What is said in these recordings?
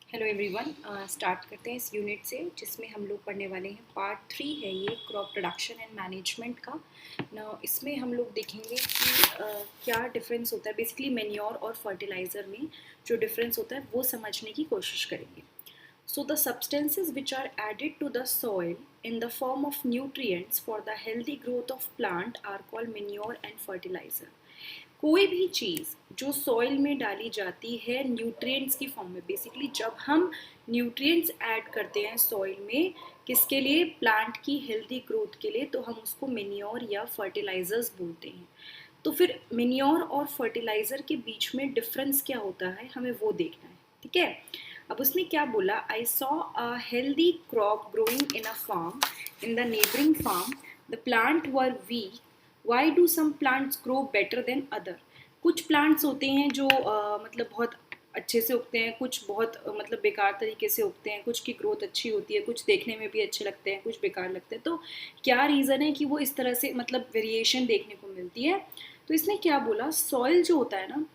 Hello everyone, start करते हैं इस यूनिट से जिसमें हम लोग पढ़ने वाले हैं। पार्ट 3 है ये, क्रॉप प्रोडक्शन एंड मैनेजमेंट का ना। इसमें हम लोग देखेंगे कि क्या डिफरेंस होता है बेसिकली मैन्योर और फर्टिलाइज़र में। जो डिफरेंस होता है वो समझने की कोशिश करेंगे। So the substances which are added to the soil in the form of nutrients for the healthy growth of plant are called manure and fertiliser. कोई भी चीज़ जो सॉइल में डाली जाती है न्यूट्रिएंट्स की फॉर्म में, बेसिकली जब हम न्यूट्रिएंट्स ऐड करते हैं सॉइल में किसके लिए, प्लांट की हेल्दी ग्रोथ के लिए, तो हम उसको मेन्योर या फर्टिलाइजर्स बोलते हैं। तो फिर मेन्योर और फर्टिलाइजर के बीच में डिफरेंस क्या होता है हमें वो देखना है, ठीक है। अब उसने क्या बोला, I saw a healthy crop growing in a farm, in the neighbouring farm the plant were weak, why do some plants grow better than other. कुछ प्लांट्स होते हैं जो मतलब बहुत अच्छे से उगते हैं, कुछ बहुत मतलब बेकार तरीके से उगते हैं, कुछ की ग्रोथ अच्छी होती है, कुछ देखने में भी अच्छे लगते हैं, कुछ बेकार लगते हैं। तो क्या रीज़न है कि वो इस तरह से मतलब वेरिएशन देखने को मिलती है। तो इसने क्या बोला, सॉइल जो होता है ना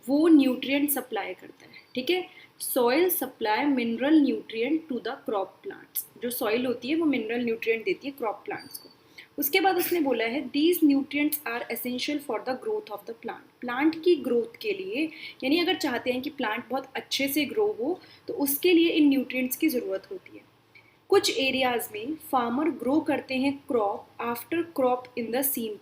वो न्यूट्रिएंट सप्लाई करता है, ठीक है। Soil supply mineral nutrient to the crop plants. जो सॉइल होती है वो मिनरल न्यूट्रिएंट देती है क्रॉप प्लांट्स को। उसके बाद उसने बोला है these nutrients are essential for the growth of the plant. Plant की ग्रोथ के लिए, यानी अगर चाहते हैं कि प्लांट बहुत अच्छे से ग्रो हो तो उसके लिए इन न्यूट्रिएंट्स की ज़रूरत होती है। कुछ एरियाज में फार्मर ग्रो करते हैं crop after crop in the same,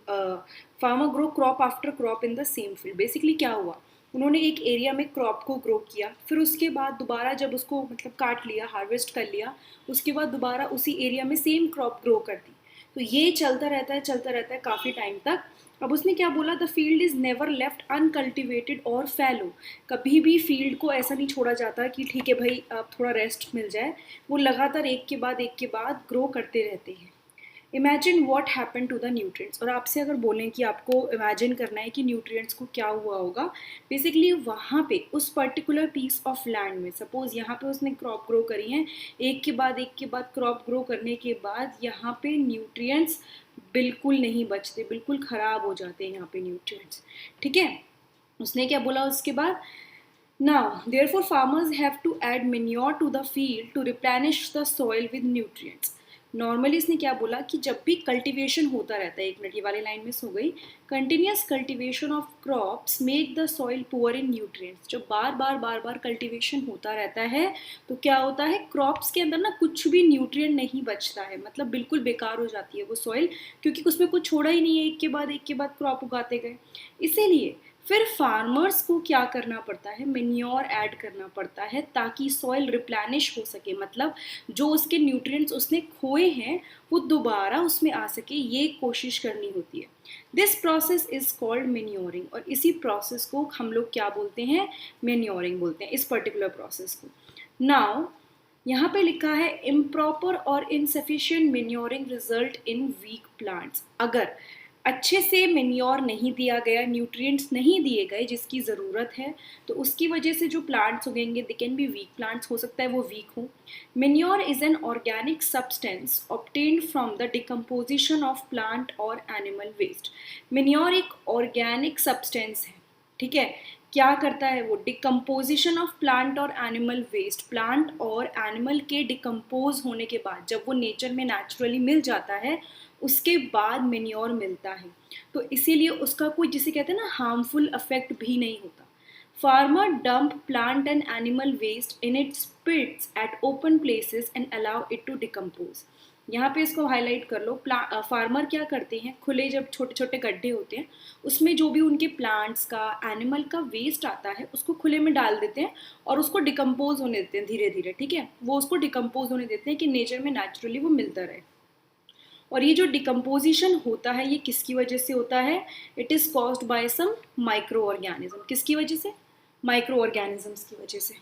farmer grow crop after crop in the same field. Basically क्या हुआ, उन्होंने एक एरिया में क्रॉप को ग्रो किया, फिर उसके बाद दोबारा जब उसको मतलब काट लिया, हार्वेस्ट कर लिया, उसके बाद दोबारा उसी एरिया में सेम क्रॉप ग्रो कर दी। तो ये चलता रहता है काफ़ी टाइम तक। अब उसने क्या बोला, the field is never left uncultivated और फैलो। कभी भी फील्ड को ऐसा नहीं छोड़ा जाता कि ठीक है भाई अब थोड़ा रेस्ट मिल जाए। वो लगातार एक के बाद ग्रो करते रहते हैं। Imagine what happen to the nutrients. और आपसे अगर बोलें कि आपको इमेजिन करना है कि न्यूट्रिएंट्स को क्या हुआ होगा, बेसिकली वहाँ पे उस पर्टिकुलर पीस ऑफ लैंड में, सपोज यहाँ पे उसने क्रॉप ग्रो करी है, एक के बाद क्रॉप ग्रो करने के बाद यहाँ पे न्यूट्रिएंट्स बिल्कुल नहीं बचते, बिल्कुल ख़राब हो जाते हैं यहाँ पे न्यूट्रिएंट्स, ठीक है। उसने क्या बोला उसके बाद, now therefore farmers have to add manure to the field to replenish the soil with nutrients। Normally इसने क्या बोला कि जब भी कल्टीवेशन होता रहता है, एक मिनट ये वाली लाइन मिस हो गई, continuous cultivation of crops make the soil poor in nutrients. जब बार बार कल्टीवेशन होता रहता है तो क्या होता है, क्रॉप्स के अंदर ना कुछ भी न्यूट्रिएंट नहीं बचता है, मतलब बिल्कुल बेकार हो जाती है वो सॉइल, क्योंकि उसमें कुछ छोड़ा ही नहीं है, एक के बाद क्रॉप उगाते गए। इसीलिए फिर फार्मर्स को क्या करना पड़ता है, मेन्योर ऐड करना पड़ता है ताकि सॉइल रिप्लेनिश हो सके, मतलब जो उसके न्यूट्रिएंट्स उसने खोए हैं वो दोबारा उसमें आ सके, ये कोशिश करनी होती है। This process is called manuring. और इसी प्रोसेस को हम लोग क्या बोलते हैं, मेन्योरिंग बोलते हैं, इस पर्टिकुलर प्रोसेस को। नाउ यहाँ पे लिखा है इम्प्रॉपर और insufficient manuring result in weak plants. अगर अच्छे से मेन्योर नहीं दिया गया, न्यूट्रिएंट्स नहीं दिए गए जिसकी ज़रूरत है, तो उसकी वजह से जो प्लांट्स उगेंगे they can be weak plants, हो सकता है वो वीक हो। Manure is an organic substance obtained from the decomposition of plant और एनिमल वेस्ट। मेन्योर एक ऑर्गेनिक सब्सटेंस है, ठीक है। क्या करता है वो, डिकम्पोजिशन ऑफ प्लांट और एनिमल वेस्ट। प्लांट और एनिमल के डिकम्पोज होने के बाद जब वो नेचर में नेचुरली मिल जाता है उसके बाद मेन्योर मिलता है, तो इसीलिए उसका कोई जिसे कहते हैं ना हार्मफुल इफेक्ट भी नहीं होता। Farmer dump plant and animal waste in its pits at open places and allow it to decompose. यहाँ पे इसको हाईलाइट कर लो, फार्मर क्या करते हैं, खुले जब छोटे छोटे गड्ढे होते हैं उसमें जो भी उनके प्लांट्स का, एनिमल का वेस्ट आता है उसको खुले में डाल देते हैं और उसको डिकम्पोज होने देते हैं धीरे धीरे, ठीक है। वो उसको डिकम्पोज होने देते हैं कि नेचर में नेचुरली वो मिलता रहे। और ये जो डिकम्पोजिशन होता है ये किसकी वजह से होता है, it is caused by some micro organism. किसकी वजह से, माइक्रो ऑर्गेनिजम्स की वजह से।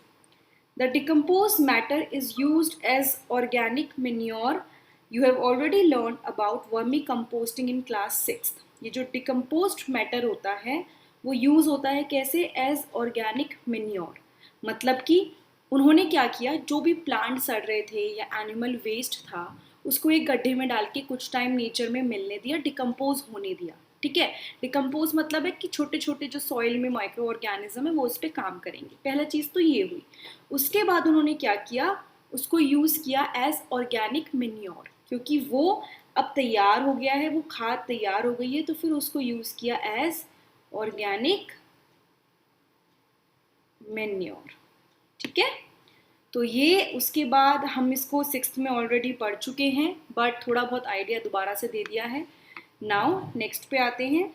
The decompose matter is used as organic manure. You have already learn about vermi composting in class 6। ये जो डिकम्पोज्ड मैटर होता है वो यूज़ होता है कैसे, एज ऑर्गेनिक मेन्योर। मतलब कि उन्होंने क्या किया, जो भी प्लांट सड़ रहे थे या एनिमल वेस्ट था उसको एक गड्ढे में डाल के कुछ टाइम नेचर में मिलने दिया, डिकम्पोज होने दिया, ठीक है। डिकम्पोज मतलब है कि छोटे छोटे जो सॉइल में माइक्रो ऑर्गेनिज्म है वो उस पर काम करेंगे। पहला चीज़ तो ये हुई। उसके बाद उन्होंने क्या किया, उसको यूज़ किया एज ऑर्गेनिक मेन्योर, क्योंकि वो अब तैयार हो गया है, वो खाद तैयार हो गई है, तो फिर उसको यूज़ किया एज ऑर्गेनिक मेन्योर। ठीक है। तो ये उसके बाद हम इसको 6th में ऑलरेडी पढ़ चुके हैं, बट थोड़ा बहुत आइडिया दोबारा से दे दिया है। नाउ नेक्स्ट पे आते हैं।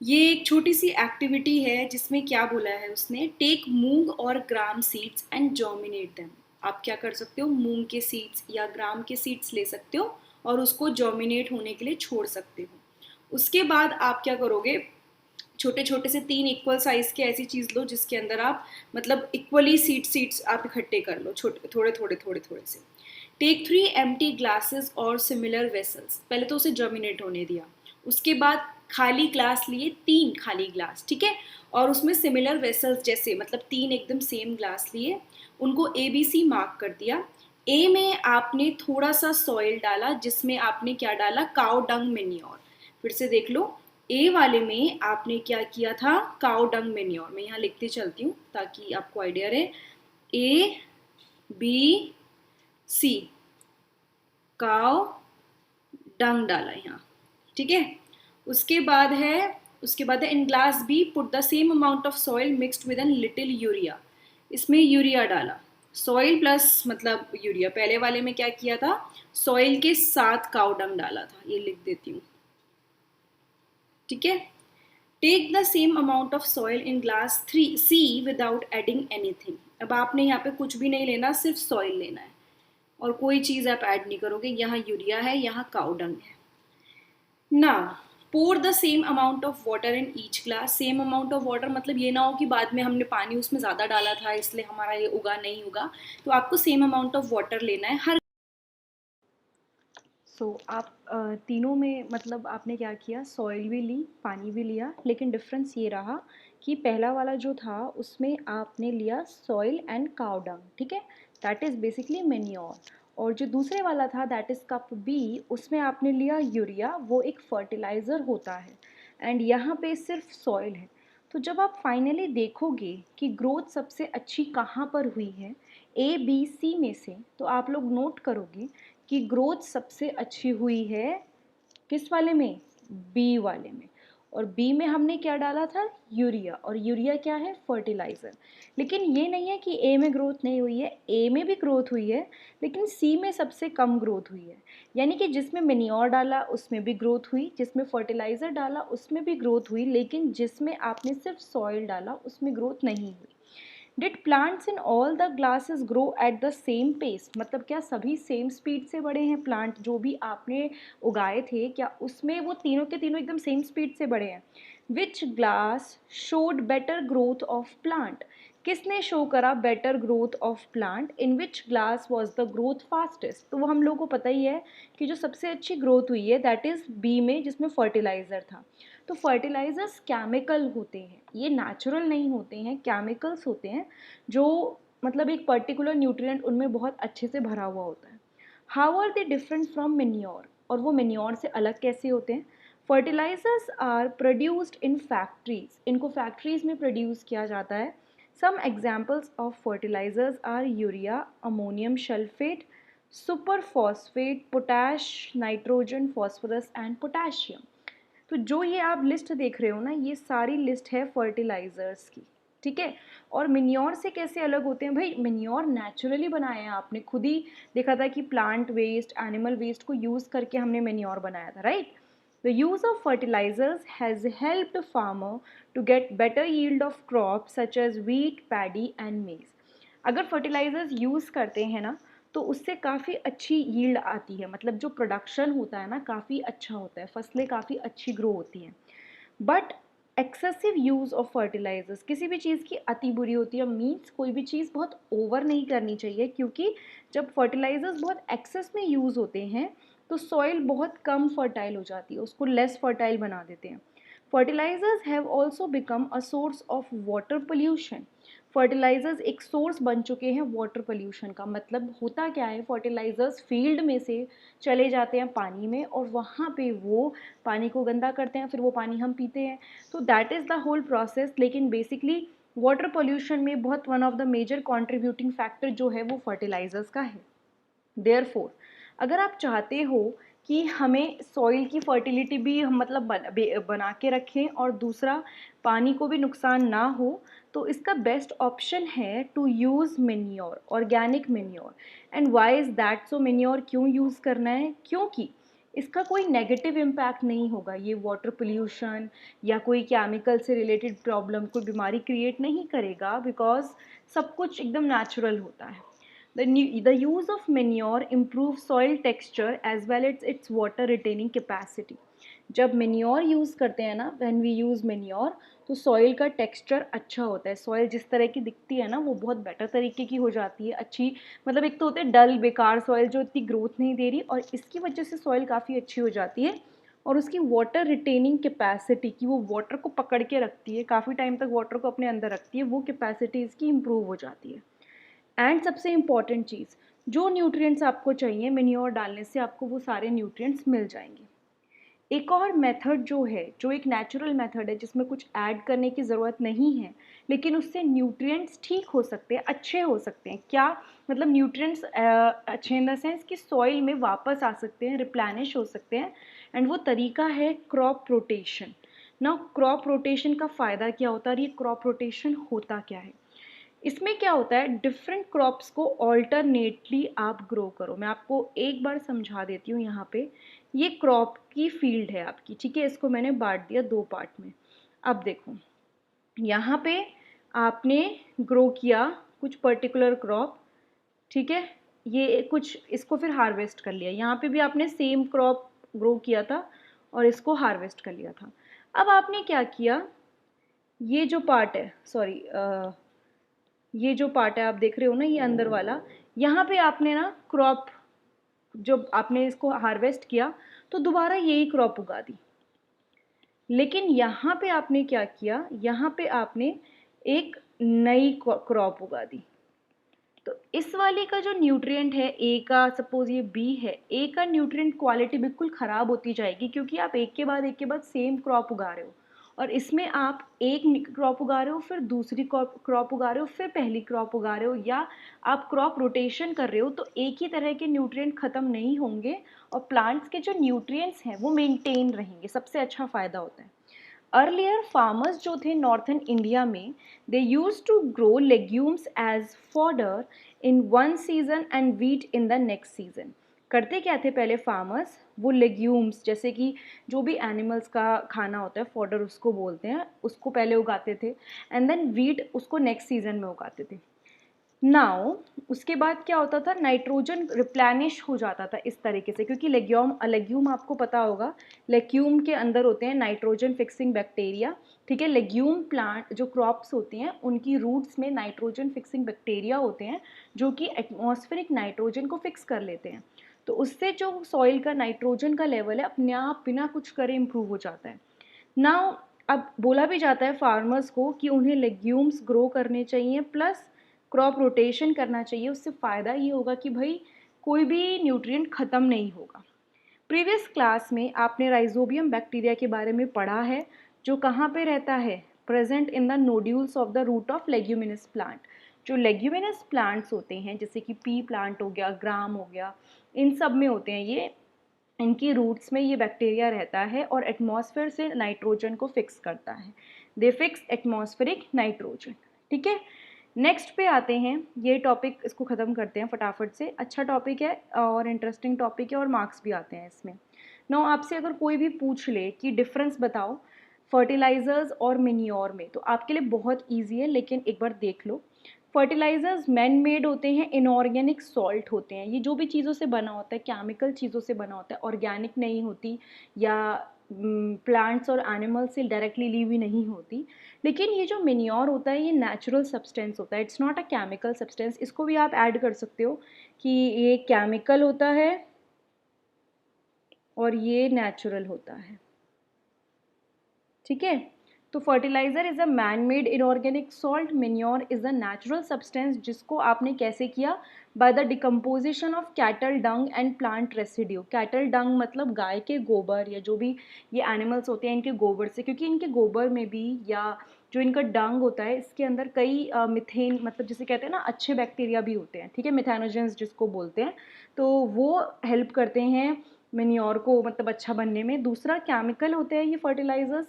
ये एक छोटी सी एक्टिविटी है जिसमें क्या बोला है उसने, टेक मूंग और ग्राम सीड्स एंड जर्मिनेट देम। आप क्या कर सकते हो, मूंग के सीड्स या ग्राम के सीड्स ले सकते हो और उसको जर्मिनेट होने के लिए छोड़ सकते हो। उसके बाद आप क्या करोगे, छोटे छोटे से 3 इक्वल साइज के ऐसी चीज़ लो जिसके अंदर आप मतलब इक्वली सीड्स आप इकट्ठे कर लो, छोटे थोड़े थोड़े थोड़े थोड़े से। टेक 3 एम्प्टी ग्लासेस और सिमिलर वेसल्स, पहले तो उसे जर्मिनेट होने दिया। उसके बाद खाली ग्लास लिए, 3 खाली ग्लास, ठीक है, और उसमें सिमिलर वेसल्स जैसे मतलब 3 एकदम सेम ग्लास लिए, उनको ABC मार्क कर दिया। ए में आपने थोड़ा सा सॉइल डाला जिसमें आपने क्या डाला, काउ डंग मेन्योर। फिर से देख लो, ए वाले में आपने क्या किया था, काउ डंग मेन्योर। मैं यहाँ लिखती चलती हूँ ताकि आपको आइडिया रहे। ABC काउ डंग डाला यहाँ, ठीक है। उसके बाद है in glass B put the same amount of soil mixed with an little urea. इसमें यूरिया डाला, सॉइल प्लस मतलब यूरिया। पहले वाले में क्या किया था, सॉइल के साथ काउ डंग डाला था, ये लिख देती हूँ, ठीक है। Take the same amount of soil in glass 3C without adding anything. अब आपने यहाँ पे कुछ भी नहीं लेना, सिर्फ सॉइल लेना है और कोई चीज़ आप ऐड नहीं करोगे। यहाँ यूरिया है, यहाँ काउ डंग है। ना pour the same amount of water in each glass. Same amount of water मतलब ये ना हो कि बाद में हमने पानी उसमें ज़्यादा डाला था इसलिए हमारा ये उगा नहीं उगा, तो आपको सेम अमाउंट ऑफ वाटर लेना है हर। आप तीनों में मतलब आपने क्या किया, सॉइल भी ली, पानी भी लिया, लेकिन डिफरेंस ये रहा कि पहला वाला जो था उसमें आपने लिया सॉइल एंड काउ डंग, ठीक है, दैट इज़ बेसिकली मेन्योर। और जो दूसरे वाला था दैट इज़ कप बी, उसमें आपने लिया यूरिया, वो एक फर्टिलाइज़र होता है, एंड यहाँ पे सिर्फ सॉइल है। तो जब आप फाइनली देखोगे कि ग्रोथ सबसे अच्छी कहाँ पर हुई है ABC में से, तो आप लोग नोट करोगे कि ग्रोथ सबसे अच्छी हुई है किस वाले में, बी वाले में। और बी में हमने क्या डाला था, यूरिया, और यूरिया क्या है, फर्टिलाइज़र। लेकिन ये नहीं है कि ए में ग्रोथ नहीं हुई है, ए में भी ग्रोथ हुई है, लेकिन सी में सबसे कम ग्रोथ हुई है। यानी कि जिसमें मेन्योर डाला उसमें भी ग्रोथ हुई, जिसमें फर्टिलाइज़र डाला उसमें भी ग्रोथ हुई, लेकिन जिसमें आपने सिर्फ सॉइल डाला उसमें ग्रोथ नहीं हुई। Did plants in all the glasses grow at the same pace, मतलब क्या सभी सेम स्पीड से बढ़े हैं प्लांट, जो भी आपने उगाए थे क्या उसमें वो तीनों के तीनों एकदम सेम स्पीड से बढ़े हैं। Which glass showed better growth of plant, किसने शो करा better growth of plant, in which glass was the growth fastest. तो वो हम लोग को पता ही है कि जो सबसे अच्छी ग्रोथ हुई है दैट इज़ बी में, जिसमें फर्टिलाइज़र था। तो फर्टिलाइज़र्स केमिकल होते हैं, ये नेचुरल नहीं होते हैं, केमिकल्स होते हैं जो मतलब एक पर्टिकुलर न्यूट्रिएंट उनमें बहुत अच्छे से भरा हुआ होता है। How are they different from manure, और वो मेन्योर से अलग कैसे होते हैं। Fertilisers are produced in factories, इनको फैक्ट्रीज में प्रोड्यूस किया जाता है। Some examples of fertilisers are urea, ammonium sulphate, super phosphate, potash, nitrogen, phosphorus and potassium. तो जो ये आप लिस्ट देख रहे हो ना, ये सारी लिस्ट है फर्टिलाइज़र्स की, ठीक है। और मिन्योर से कैसे अलग होते हैं भाई, मिन्योर नेचुरली बनाए हैं, आपने खुद ही देखा था कि प्लांट वेस्ट, एनिमल वेस्ट को यूज़ करके हमने मिन्योर बनाया था, right. The use of fertilisers has helped farmer to get better yield of crop such as wheat, paddy and maize. अगर फर्टिलाइजर्स यूज़ करते हैं ना तो उससे काफ़ी अच्छी यील्ड आती है, मतलब जो प्रोडक्शन होता है ना काफ़ी अच्छा होता है, फसलें काफ़ी अच्छी ग्रो होती हैं। But excessive use of fertilisers, किसी भी चीज़ की अति बुरी होती है, मीन्स कोई भी चीज़ बहुत ओवर नहीं करनी चाहिए, क्योंकि जब फर्टिलाइजर्स बहुत एक्सेस में यूज़ होते हैं तो सॉइल बहुत कम फर्टाइल हो जाती है, उसको लेस फर्टाइल बना देते हैं। Fertilisers have also become a source of water pollution. Fertilisers एक सोर्स बन चुके हैं वाटर पोल्यूशन का। मतलब होता क्या है, फर्टिलाइजर्स फील्ड में से चले जाते हैं पानी में और वहाँ पे वो पानी को गंदा करते हैं, फिर वो पानी हम पीते हैं। तो that is the whole process. लेकिन बेसिकली वाटर पोल्यूशन में बहुत one of the major contributing factor जो है वो फर्टिलाइजर्स का है। देयरफॉर अगर आप चाहते हो कि हमें सॉइल की फर्टिलिटी भी हम मतलब बना के रखें और दूसरा पानी को भी नुकसान ना हो, तो इसका बेस्ट ऑप्शन है to use manure, organic manure. And why is that so? Manure क्यों यूज़ करना है? क्योंकि इसका कोई नेगेटिव इम्पैक्ट नहीं होगा, ये वाटर पोल्यूशन या कोई केमिकल से रिलेटेड प्रॉब्लम, कोई बीमारी क्रिएट नहीं करेगा, बिकॉज सब कुछ एकदम नेचुरल होता है। The use of manure improves soil texture as well as its water retaining capacity. जब मेन्योर यूज़ करते हैं ना, व्हेन वी यूज़ मेन्योर, तो सॉइल का टेक्सचर अच्छा होता है। सॉइल जिस तरह की दिखती है ना, वो बहुत बेटर तरीके की हो जाती है, अच्छी। मतलब एक तो होते हैं डल बेकार सॉइल जो इतनी ग्रोथ नहीं दे रही, और इसकी वजह से सॉइल काफ़ी अच्छी हो जाती है। और उसकी वाटर रिटेनिंग कैपेसिटी, कि वो वाटर को पकड़ के रखती है, काफ़ी टाइम तक वाटर को अपने अंदर रखती है, वो कैपेसिटी इसकी इम्प्रूव हो जाती है। एंड सबसे इम्पॉर्टेंट चीज़, जो न्यूट्रिएंट्स आपको चाहिए मेन्योर डालने से आपको वो सारे न्यूट्रिएंट्स मिल जाएंगे। एक और मेथड जो है, जो एक नेचुरल मेथड है जिसमें कुछ ऐड करने की ज़रूरत नहीं है, लेकिन उससे न्यूट्रिएंट्स ठीक हो सकते हैं, अच्छे हो सकते हैं। क्या मतलब? न्यूट्रिएंट्स अच्छे इन द सेंस कि सॉइल में वापस आ सकते हैं, रिप्लेनिश हो सकते हैं। एंड वो तरीका है क्रॉप रोटेशन। ना क्रॉप रोटेशन का फ़ायदा क्या होता है और ये क्रॉप रोटेशन होता क्या है? इसमें क्या होता है, डिफरेंट क्रॉप्स को ऑल्टरनेटली आप ग्रो करो। मैं आपको एक बार समझा देती हूँ। यहाँ पे ये क्रॉप की फील्ड है आपकी, ठीक है? इसको मैंने बांट दिया दो पार्ट में। अब देखो, यहाँ पे आपने ग्रो किया कुछ पर्टिकुलर क्रॉप, ठीक है? ये कुछ इसको फिर हार्वेस्ट कर लिया। यहाँ पे भी आपने सेम क्रॉप ग्रो किया था और इसको हार्वेस्ट कर लिया था। अब आपने क्या किया, ये जो पार्ट है, सॉरी, ये जो पार्ट है आप देख रहे हो ना, ये अंदर वाला, यहाँ पे आपने ना क्रॉप, जब आपने इसको हार्वेस्ट किया तो दोबारा यही क्रॉप उगा दी। लेकिन यहाँ पे आपने क्या किया, यहाँ पे आपने एक नई क्रॉप उगा दी। तो इस वाले का जो न्यूट्रिएंट है ए का, सपोज ये बी है, ए का न्यूट्रिएंट क्वालिटी बिल्कुल ख़राब होती जाएगी, क्योंकि आप एक के बाद सेम क्रॉप उगा रहे हो। और इसमें आप एक क्रॉप उगा रहे हो, फिर दूसरी क्रॉप उगा रहे हो, फिर पहली क्रॉप उगा रहे हो, या आप क्रॉप रोटेशन कर रहे हो। तो एक ही तरह के न्यूट्रिएंट ख़त्म नहीं होंगे और प्लांट्स के जो न्यूट्रिएंट्स हैं वो मेंटेन रहेंगे। सबसे अच्छा फ़ायदा होता है। अर्लियर फार्मर्स जो थे नॉर्थन इंडिया में, they use to grow legumes as fodder in one season and wheat in the next season. करते क्या थे पहले फार्मर्स, वो लेग्यूम्स जैसे कि जो भी एनिमल्स का खाना होता है, फॉडर उसको बोलते हैं, उसको पहले उगाते थे, एंड देन वीट उसको नेक्स्ट सीजन में उगाते थे। नाउ उसके बाद क्या होता था, नाइट्रोजन रिप्लेनिश हो जाता था इस तरीके से, क्योंकि लेग्यूम आपको पता होगा, लेग्यूम के अंदर होते हैं नाइट्रोजन फिक्सिंग बैक्टीरिया, ठीक है? लेग्यूम प्लांट जो क्रॉप्स होती हैं उनकी रूट्स में नाइट्रोजन फिक्सिंग बैक्टीरिया होते हैं, जो कि एटमॉस्फेरिक नाइट्रोजन को फिक्स कर लेते हैं। तो उससे जो सॉइल का नाइट्रोजन का लेवल है अपने आप बिना कुछ करे इम्प्रूव हो जाता है। नाउ अब बोला भी जाता है फार्मर्स को कि उन्हें लेग्यूम्स ग्रो करने चाहिए प्लस क्रॉप रोटेशन करना चाहिए। उससे फ़ायदा ये होगा कि भाई कोई भी न्यूट्रिएंट ख़त्म नहीं होगा। प्रीवियस क्लास में आपने राइजोबियम बैक्टीरिया के बारे में पढ़ा है, जो कहाँ पे रहता है, present in the nodules of the root of leguminous plant. जो लेग्यूमिनस प्लांट्स होते हैं, जैसे कि पी प्लांट हो गया, ग्राम हो गया, इन सब में होते हैं ये। इनकी रूट्स में ये बैक्टीरिया रहता है और एटमॉस्फेयर से नाइट्रोजन को फिक्स करता है। दे फिक्स एटमॉस्फेरिक नाइट्रोजन, ठीक है? नेक्स्ट पे आते हैं, ये टॉपिक इसको ख़त्म करते हैं फटाफट से। अच्छा टॉपिक है और इंटरेस्टिंग टॉपिक है और मार्क्स भी आते हैं इसमें। नो, आपसे अगर कोई भी पूछ ले कि डिफरेंस बताओ फर्टिलाइजर्स और मेन्योर में, तो आपके लिए बहुत ईजी है, लेकिन एक बार देख लो। फर्टिलाइजर्स मैन मेड होते हैं, इनऑर्गेनिक सॉल्ट होते हैं। ये जो भी चीज़ों से बना होता है, केमिकल चीज़ों से बना होता है, ऑर्गेनिक नहीं होती, या प्लांट्स और एनिमल से डायरेक्टली ली हुई नहीं होती। लेकिन ये जो मेन्योर होता है ये नेचुरल सब्सटेंस होता है, it's not a chemical substance. इसको भी आप ऐड कर सकते हो कि ये केमिकल होता है और ये नेचुरल होता है, ठीक है? तो fertiliser is a man made inorganic salt, manure is a natural substance जिसको आपने कैसे किया, by the decomposition of cattle Dang and plant residue. Cattle डंग मतलब गाय के गोबर या जो भी ये एनिमल्स होते हैं इनके गोबर से, क्योंकि इनके गोबर में भी या जो इनका डंग होता है इसके अंदर कई मिथेन मतलब जिसे कहते हैं ना अच्छे बैक्टीरिया भी होते हैं, ठीक है, मिथेनोजेंस जिसको बोलते हैं, तो वो हेल्प करते हैं मेन्योर को मतलब अच्छा बनने में। दूसरा केमिकल होते हैं ये फर्टिलाइजर्स,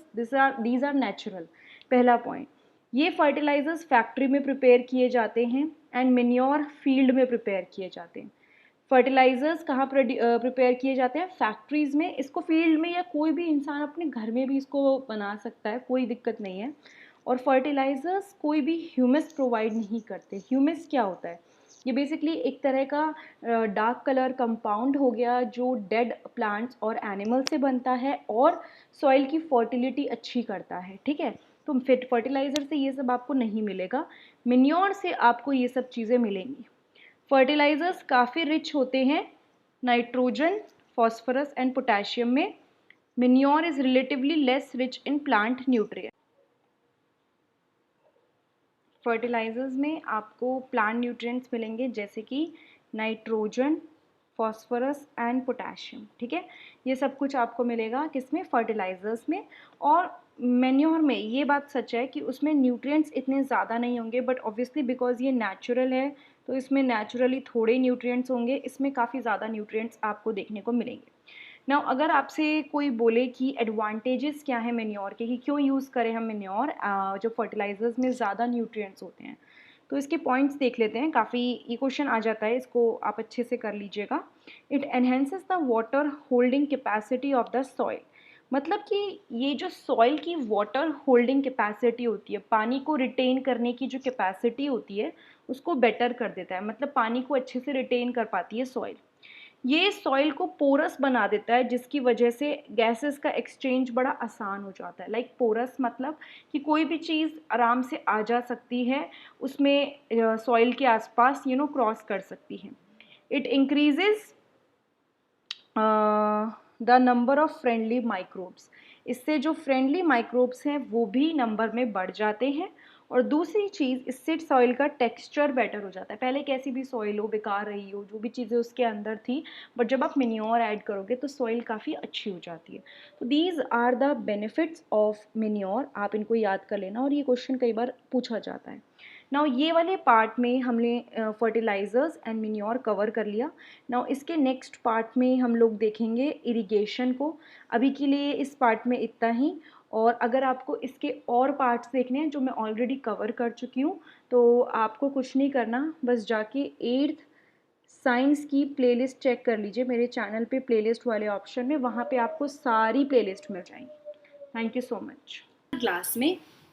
दीज आर नेचुरल। पहला पॉइंट, ये फर्टिलाइजर्स फैक्ट्री में प्रिपेयर किए जाते हैं एंड मेन्योर फील्ड में प्रिपेयर किए जाते हैं। फर्टिलाइजर्स कहाँ प्रिपेयर किए जाते हैं, फैक्ट्रीज में। इसको फील्ड में या कोई भी इंसान अपने घर में भी इसको बना सकता है, कोई दिक्कत नहीं है। और फर्टिलाइजर्स कोई भी ह्यूमस प्रोवाइड नहीं करते। ह्यूमस क्या होता है, ये बेसिकली एक तरह का डार्क कलर कंपाउंड हो गया जो डेड प्लांट्स और एनिमल से बनता है और सॉइल की फर्टिलिटी अच्छी करता है, ठीक है। तो फिर फर्टिलाइज़र से ये सब आपको नहीं मिलेगा, मिन्योर से आपको ये सब चीज़ें मिलेंगी। फर्टिलाइजर्स काफ़ी रिच होते हैं नाइट्रोजन, फॉस्फोरस एंड पोटेशियम में। Manure is relatively less rich in plant nutrient. Fertilisers में आपको प्लांट न्यूट्रिएंट्स मिलेंगे जैसे कि नाइट्रोजन, फॉस्फोरस एंड पोटेशियम, ठीक है। ये सब कुछ आपको मिलेगा किसमें, फर्टिलाइजर्स में। और मैन्योर में ये बात सच है कि उसमें न्यूट्रिएंट्स इतने ज़्यादा नहीं होंगे, बट ऑब्वियसली बिकॉज ये नेचुरल है तो इसमें नेचुरली थोड़े न्यूट्रिएंट्स होंगे, इसमें काफ़ी ज़्यादा न्यूट्रिएंट्स आपको देखने को मिलेंगे। नाउ अगर आपसे कोई बोले कि एडवांटेजेस क्या है मेन्योर के, कि क्यों यूज़ करें हम मेन्योर जो फर्टिलाइजर्स में ज़्यादा न्यूट्रिएंट्स होते हैं, तो इसके पॉइंट्स देख लेते हैं। काफ़ी ये क्वेश्चन आ जाता है, इसको आप अच्छे से कर लीजिएगा। It enhances the water holding capacity of the soil. मतलब कि ये जो सॉइल की वाटर होल्डिंग कैपेसिटी होती है, पानी को रिटेन करने की जो कैपेसिटी होती है उसको बेटर कर देता है, मतलब पानी को अच्छे से रिटेन कर पाती है सॉइल। ये सॉइल को पोरस बना देता है जिसकी वजह से गैसेस का एक्सचेंज बड़ा आसान हो जाता है। लाइक पोरस मतलब कि कोई भी चीज़ आराम से आ जा सकती है उसमें, सॉइल के आसपास क्रॉस कर सकती है। It increases the number of friendly microbes. इससे जो फ्रेंडली माइक्रोब्स हैं वो भी नंबर में बढ़ जाते हैं। और दूसरी चीज़, इससे सॉइल का टेक्सचर बेटर हो जाता है। पहले कैसी भी सॉइल हो, बेकार रही हो, जो भी चीज़ें उसके अंदर थी, बट जब आप मेन्योर ऐड करोगे तो सॉइल काफ़ी अच्छी हो जाती है। तो these are the benefits of manure, आप इनको याद कर लेना, और ये क्वेश्चन कई बार पूछा जाता है। नाउ ये वाले पार्ट में हमने फर्टिलाइजर्स एंड मेन्योर कवर कर लिया। नाउ इसके नेक्स्ट पार्ट में हम लोग देखेंगे इरिगेशन को। अभी के लिए इस पार्ट में इतना ही, और अगर आपको इसके और पार्ट्स देखने हैं जो मैं ऑलरेडी कवर कर चुकी हूँ, तो आपको कुछ नहीं करना, बस जाके 8th साइंस की प्लेलिस्ट चेक कर लीजिए मेरे चैनल पे, प्लेलिस्ट वाले ऑप्शन में, वहाँ पे आपको सारी प्लेलिस्ट मिल जाएंगी। Thank you so much. Class में